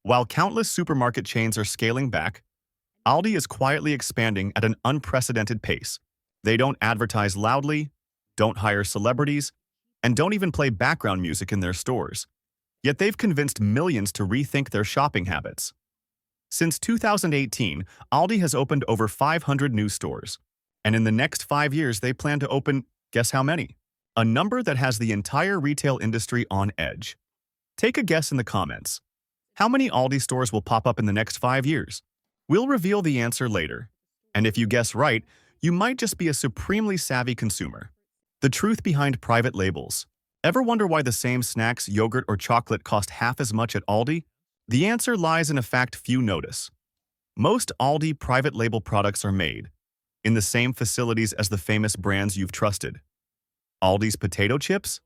While countless supermarket chains are scaling back, Aldi is quietly expanding at an unprecedented pace. They don't advertise loudly, don't hire celebrities, and don't even play background music in their stores. Yet they've convinced millions to rethink their shopping habits. Since 2018, Aldi has opened over 500 new stores. And in the next 5 years, they plan to open, guess how many? A number that has the entire retail industry on edge. Take a guess in the comments. How many Aldi stores will pop up in the next 5 years? We'll reveal the answer later. And if you guess right, you might just be a supremely savvy consumer. The truth behind private labels. Ever wonder why the same snacks, yogurt, or chocolate cost half as much at Aldi? The answer lies in a fact few notice. Most Aldi private label products are made in the same facilities as the famous brands you've trusted. Aldi's potato chips?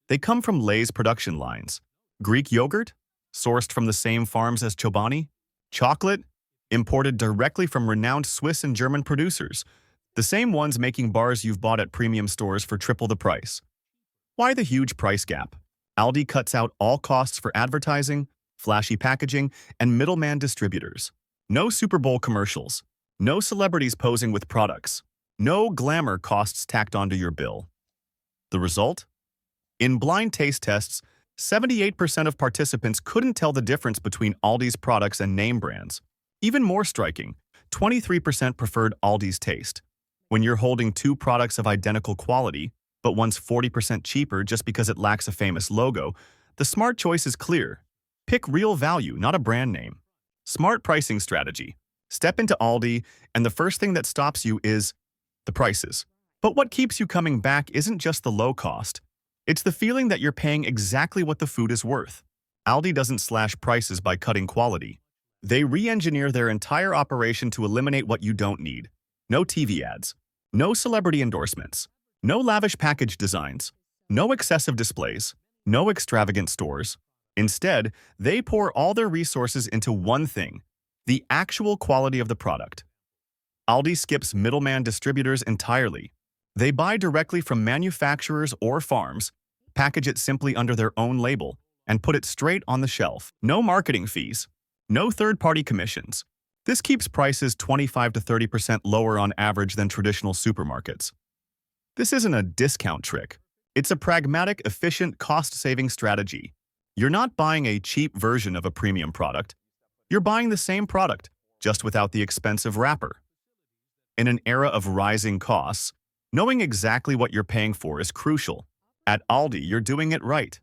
They come from Lay's production lines. Greek yogurt? Sourced from the same farms as Chobani? Chocolate? Imported directly from renowned Swiss and German producers. The same ones making bars you've bought at premium stores for triple the price. Why the huge price gap? Aldi cuts out all costs for advertising, flashy packaging, and middleman distributors. No Super Bowl commercials. No celebrities posing with products. No glamour costs tacked onto your bill. The result? In blind taste tests, 78% of participants couldn't tell the difference between Aldi's products and name brands. Even more striking, 23% preferred Aldi's taste. When you're holding two products of identical quality, but one's 40% cheaper just because it lacks a famous logo, the smart choice is clear. Pick real value, not a brand name. Smart pricing strategy. Step into Aldi, and the first thing that stops you is the prices. But what keeps you coming back isn't just the low cost. It's the feeling that you're paying exactly what the food is worth. Aldi doesn't slash prices by cutting quality. They re-engineer their entire operation to eliminate what you don't need. No TV ads. No celebrity endorsements. No lavish package designs. No excessive displays. No extravagant stores. Instead, they pour all their resources into one thing: the actual quality of the product. Aldi skips middleman distributors entirely. They buy directly from manufacturers or farms, package it simply under their own label, and put it straight on the shelf. No marketing fees. No third-party commissions. This keeps prices 25 to 30% lower on average than traditional supermarkets. This isn't a discount trick. It's a pragmatic, efficient, cost-saving strategy. You're not buying a cheap version of a premium product. You're buying the same product, just without the expensive wrapper. In an era of rising costs, knowing exactly what you're paying for is crucial. At Aldi, you're doing it right.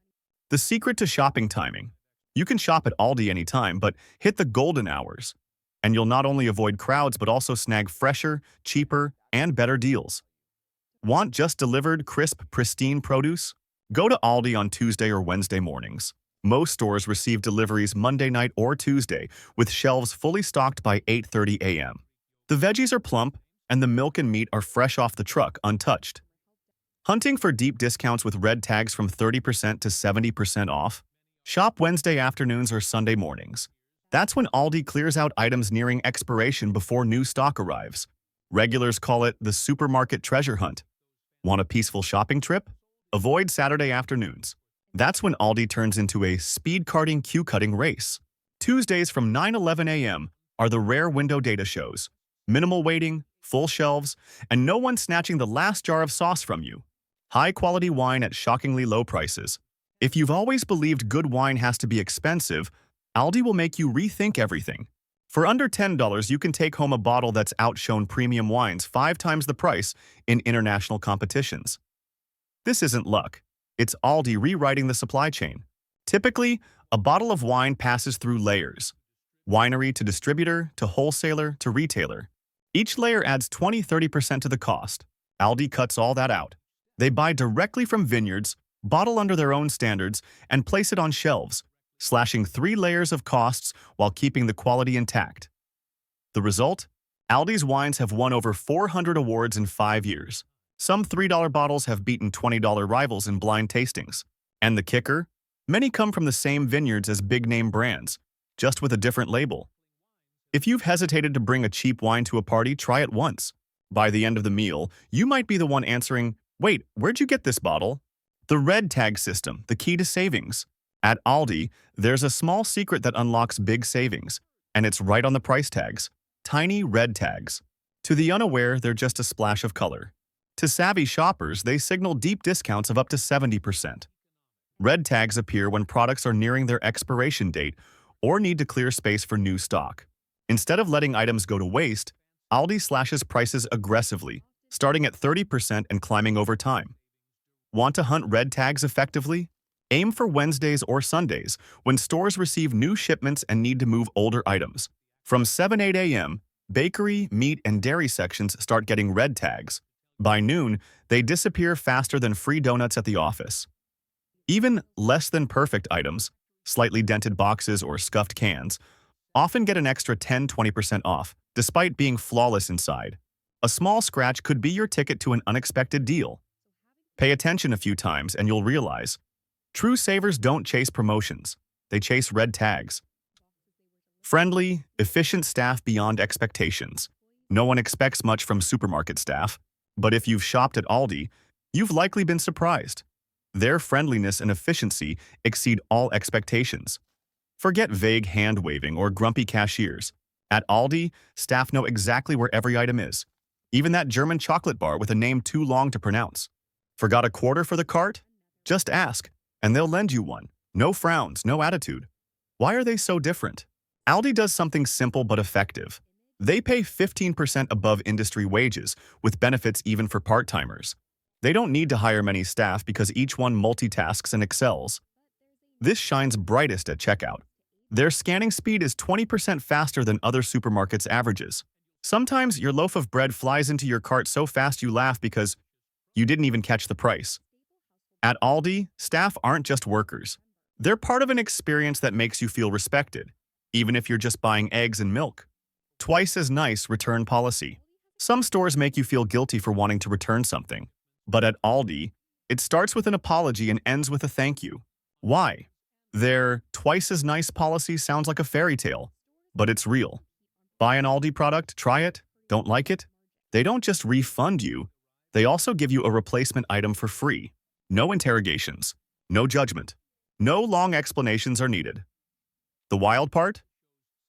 The secret to shopping timing. You can shop at Aldi anytime, but hit the golden hours. And you'll not only avoid crowds, but also snag fresher, cheaper, and better deals. Want just delivered, crisp, pristine produce? Go to Aldi on Tuesday or Wednesday mornings. Most stores receive deliveries Monday night or Tuesday, with shelves fully stocked by 8:30 a.m. The veggies are plump, and the milk and meat are fresh off the truck, untouched. Hunting for deep discounts with red tags from 30% to 70% off? Shop Wednesday afternoons or Sunday mornings. That's when Aldi clears out items nearing expiration before new stock arrives. Regulars call it the supermarket treasure hunt. Want a peaceful shopping trip? Avoid Saturday afternoons. That's when Aldi turns into a speed-carting, queue-cutting race. Tuesdays from 9:11 a.m. are the rare window data shows. Minimal waiting, full shelves, and no one snatching the last jar of sauce from you. High-quality wine at shockingly low prices. If you've always believed good wine has to be expensive, Aldi will make you rethink everything. For under $10, you can take home a bottle that's outshone premium wines 5 times the price in international competitions. This isn't luck. It's Aldi rewriting the supply chain. Typically, a bottle of wine passes through layers. Winery to distributor, to wholesaler, to retailer. Each layer adds 20–30% to the cost. Aldi cuts all that out. They buy directly from vineyards, bottle under their own standards, and place it on shelves, slashing 3 layers of costs while keeping the quality intact. The result? Aldi's wines have won over 400 awards in 5 years. Some $3 bottles have beaten $20 rivals in blind tastings. And the kicker? Many come from the same vineyards as big-name brands, just with a different label. If you've hesitated to bring a cheap wine to a party, try it once. By the end of the meal, you might be the one answering, "Wait, where'd you get this bottle?" The red tag system, the key to savings. At Aldi, there's a small secret that unlocks big savings, and it's right on the price tags. Tiny red tags. To the unaware, they're just a splash of color. To savvy shoppers, they signal deep discounts of up to 70%. Red tags appear when products are nearing their expiration date or need to clear space for new stock. Instead of letting items go to waste, Aldi slashes prices aggressively, starting at 30% and climbing over time. Want to hunt red tags effectively? Aim for Wednesdays or Sundays, when stores receive new shipments and need to move older items. From 7-8 a.m., bakery, meat, and dairy sections start getting red tags. By noon, they disappear faster than free donuts at the office. Even less than perfect items, slightly dented boxes or scuffed cans, often get an extra 10-20% off, despite being flawless inside. A small scratch could be your ticket to an unexpected deal. Pay attention a few times and you'll realize, true savers don't chase promotions, they chase red tags. Friendly, efficient staff beyond expectations. No one expects much from supermarket staff, but if you've shopped at Aldi, you've likely been surprised. Their friendliness and efficiency exceed all expectations. Forget vague hand-waving or grumpy cashiers. At Aldi, staff know exactly where every item is, even that German chocolate bar with a name too long to pronounce. Forgot a quarter for the cart? Just ask, and they'll lend you one. No frowns, no attitude. Why are they so different? Aldi does something simple but effective. They pay 15% above industry wages, with benefits even for part-timers. They don't need to hire many staff because each one multitasks and excels. This shines brightest at checkout. Their scanning speed is 20% faster than other supermarkets' averages. Sometimes your loaf of bread flies into your cart so fast you laugh because you didn't even catch the price. At Aldi, staff aren't just workers. They're part of an experience that makes you feel respected, even if you're just buying eggs and milk. Twice as nice return policy. Some stores make you feel guilty for wanting to return something. But at Aldi, it starts with an apology and ends with a thank you. Why? Their twice as nice policy sounds like a fairy tale, but it's real. Buy an Aldi product, try it, don't like it? They don't just refund you, they also give you a replacement item for free. No interrogations, no judgment, no long explanations are needed. The wild part?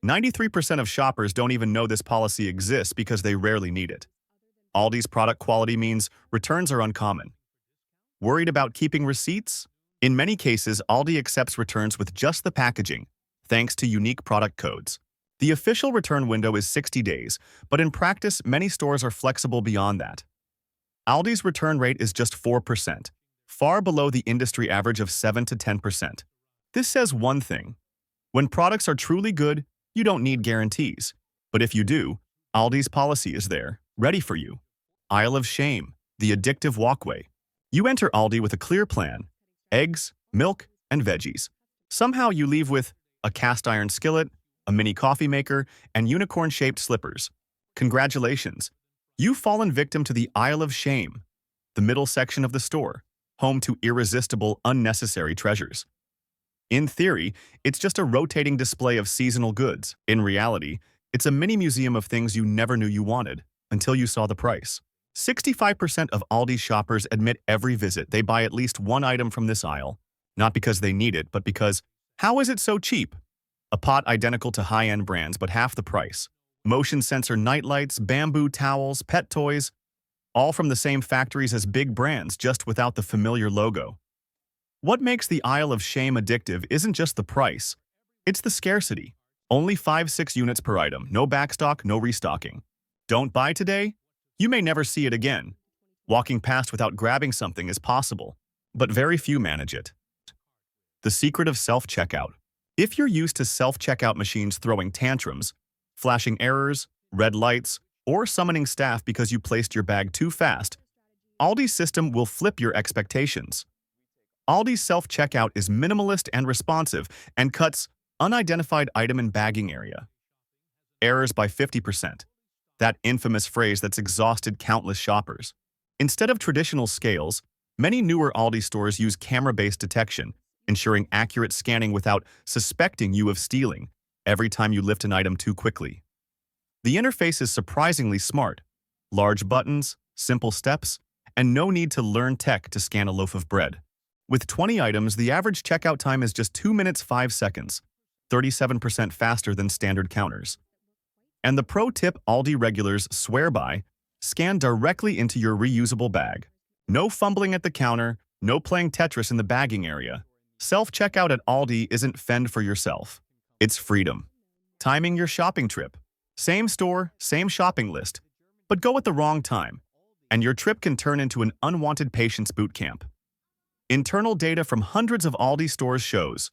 93% of shoppers don't even know this policy exists because they rarely need it. Aldi's product quality means returns are uncommon. Worried about keeping receipts? In many cases, Aldi accepts returns with just the packaging, thanks to unique product codes. The official return window is 60 days, but in practice, many stores are flexible beyond that. Aldi's return rate is just 4%, far below the industry average of 7 to 10%. This says one thing. When products are truly good, you don't need guarantees. But if you do, Aldi's policy is there, ready for you. Aisle of Shame, the addictive walkway. You enter Aldi with a clear plan: eggs, milk, and veggies. Somehow you leave with a cast iron skillet, a mini coffee maker, and unicorn-shaped slippers. Congratulations! You've fallen victim to the Aisle of Shame, the middle section of the store, home to irresistible, unnecessary treasures. In theory, it's just a rotating display of seasonal goods. In reality, it's a mini museum of things you never knew you wanted until you saw the price. 65% of Aldi shoppers admit every visit they buy at least one item from this aisle, not because they need it, but because, how is it so cheap? A pot identical to high-end brands but half the price. Motion sensor nightlights, bamboo towels, pet toys, all from the same factories as big brands, just without the familiar logo. What makes the Aisle of Shame addictive isn't just the price, it's the scarcity. Only 5-6 units per item, no backstock, no restocking. Don't buy today? You may never see it again. Walking past without grabbing something is possible, but very few manage it. The secret of self-checkout. If you're used to self-checkout machines throwing tantrums, flashing errors, red lights, or summoning staff because you placed your bag too fast, Aldi's system will flip your expectations. Aldi's self-checkout is minimalist and responsive and cuts unidentified item and bagging area. Errors by 50%. That infamous phrase that's exhausted countless shoppers. Instead of traditional scales, many newer Aldi stores use camera-based detection, ensuring accurate scanning without suspecting you of stealing every time you lift an item too quickly. The interface is surprisingly smart. Large buttons, simple steps, and no need to learn tech to scan a loaf of bread. With 20 items, the average checkout time is just 2 minutes 5 seconds, 37% faster than standard counters. And the pro tip Aldi regulars swear by: scan directly into your reusable bag. No fumbling at the counter, no playing Tetris in the bagging area. Self-checkout at Aldi isn't fend for yourself. It's freedom. Timing your shopping trip. Same store, same shopping list, but go at the wrong time, and your trip can turn into an unwanted patience boot camp. Internal data from hundreds of Aldi stores shows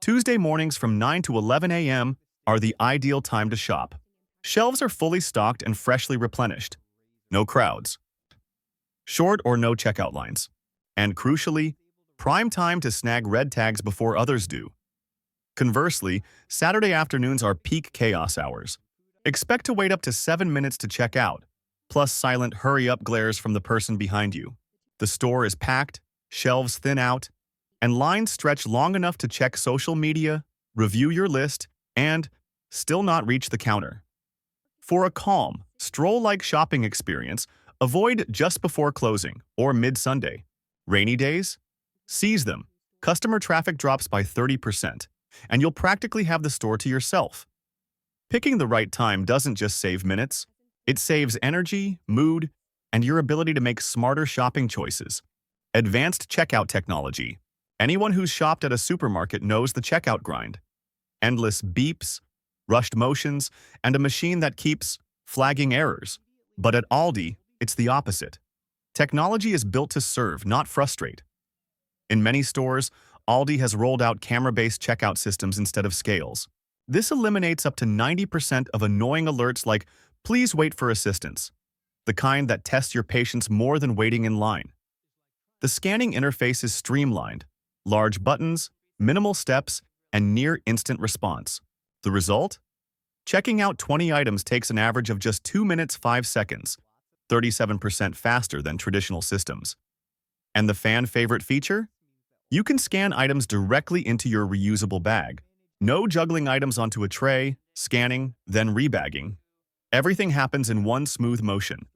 Tuesday mornings from 9 to 11 a.m. are the ideal time to shop. Shelves are fully stocked and freshly replenished. No crowds. Short or no checkout lines. And crucially, prime time to snag red tags before others do. Conversely, Saturday afternoons are peak chaos hours. Expect to wait up to 7 minutes to check out, plus silent hurry-up glares from the person behind you. The store is packed, shelves thin out, and lines stretch long enough to check social media, review your list, and still not reach the counter. For a calm, stroll-like shopping experience, avoid just before closing or mid-Sunday. Rainy days? Seize them. Customer traffic drops by 30%, and you'll practically have the store to yourself. Picking the right time doesn't just save minutes. It saves energy, mood, and your ability to make smarter shopping choices. Advanced checkout technology. Anyone who's shopped at a supermarket knows the checkout grind. Endless beeps, rushed motions, and a machine that keeps flagging errors. But at Aldi, it's the opposite. Technology is built to serve, not frustrate. In many stores, Aldi has rolled out camera-based checkout systems instead of scales. This eliminates up to 90% of annoying alerts like, "Please wait for assistance," the kind that test your patience more than waiting in line. The scanning interface is streamlined, large buttons, minimal steps, and near-instant response. The result? Checking out 20 items takes an average of just 2 minutes 5 seconds, 37% faster than traditional systems. And the fan-favorite feature? You can scan items directly into your reusable bag. No juggling items onto a tray, scanning, then rebagging. Everything happens in one smooth motion.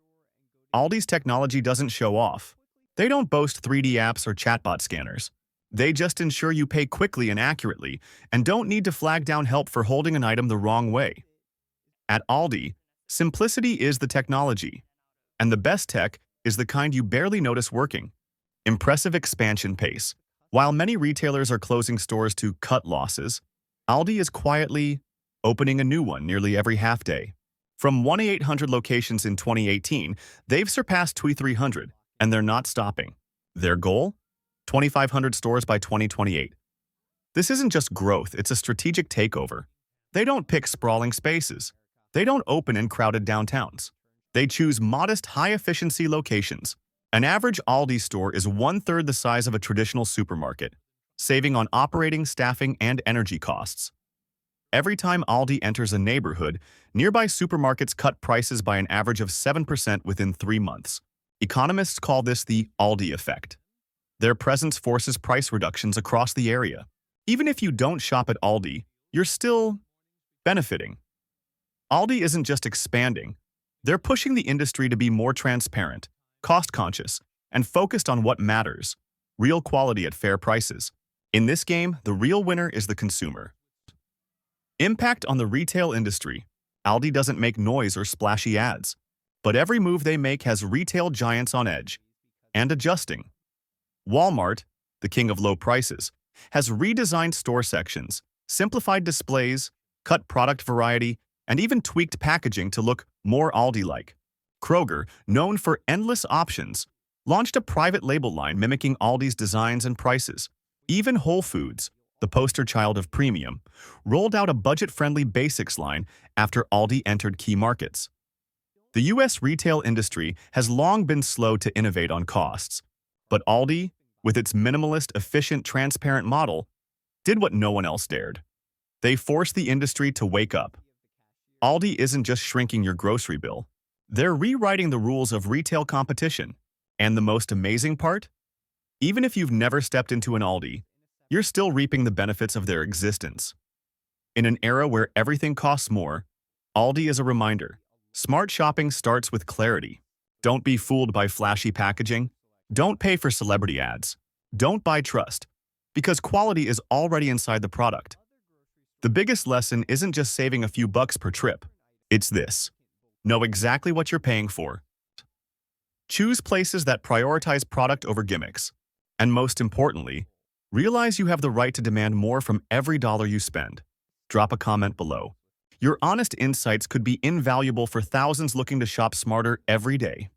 Aldi's technology doesn't show off. They don't boast 3D apps or chatbot scanners. They just ensure you pay quickly and accurately, and don't need to flag down help for holding an item the wrong way. At Aldi, simplicity is the technology, and the best tech is the kind you barely notice working. Impressive expansion pace. While many retailers are closing stores to cut losses, Aldi is quietly opening a new one nearly every half day. From 1,800 locations in 2018, they've surpassed 2,300, and they're not stopping. Their goal? 2,500 stores by 2028. This isn't just growth, it's a strategic takeover. They don't pick sprawling spaces. They don't open in crowded downtowns. They choose modest, high-efficiency locations. An average Aldi store is 1/3 the size of a traditional supermarket, saving on operating, staffing, and energy costs. Every time Aldi enters a neighborhood, nearby supermarkets cut prices by an average of 7% within 3 months. Economists call this the Aldi effect. Their presence forces price reductions across the area. Even if you don't shop at Aldi, you're still benefiting. Aldi isn't just expanding. They're pushing the industry to be more transparent, cost-conscious, and focused on what matters: real quality at fair prices. In this game, the real winner is the consumer. Impact on the retail industry. Aldi doesn't make noise or splashy ads, but every move they make has retail giants on edge and adjusting. Walmart, the king of low prices, has redesigned store sections, simplified displays, cut product variety, and even tweaked packaging to look more Aldi-like. Kroger, known for endless options, launched a private label line mimicking Aldi's designs and prices. Even Whole Foods, the poster child of premium, rolled out a budget-friendly basics line after Aldi entered key markets. The U.S. retail industry has long been slow to innovate on costs, but Aldi, with its minimalist, efficient, transparent model, did what no one else dared. They forced the industry to wake up. Aldi isn't just shrinking your grocery bill. They're rewriting the rules of retail competition. And the most amazing part? Even if you've never stepped into an Aldi, you're still reaping the benefits of their existence. In an era where everything costs more, Aldi is a reminder. Smart shopping starts with clarity. Don't be fooled by flashy packaging. Don't pay for celebrity ads. Don't buy trust, because quality is already inside the product. The biggest lesson isn't just saving a few bucks per trip. It's this. Know exactly what you're paying for. Choose places that prioritize product over gimmicks. And most importantly, realize you have the right to demand more from every dollar you spend. Drop a comment below. Your honest insights could be invaluable for thousands looking to shop smarter every day.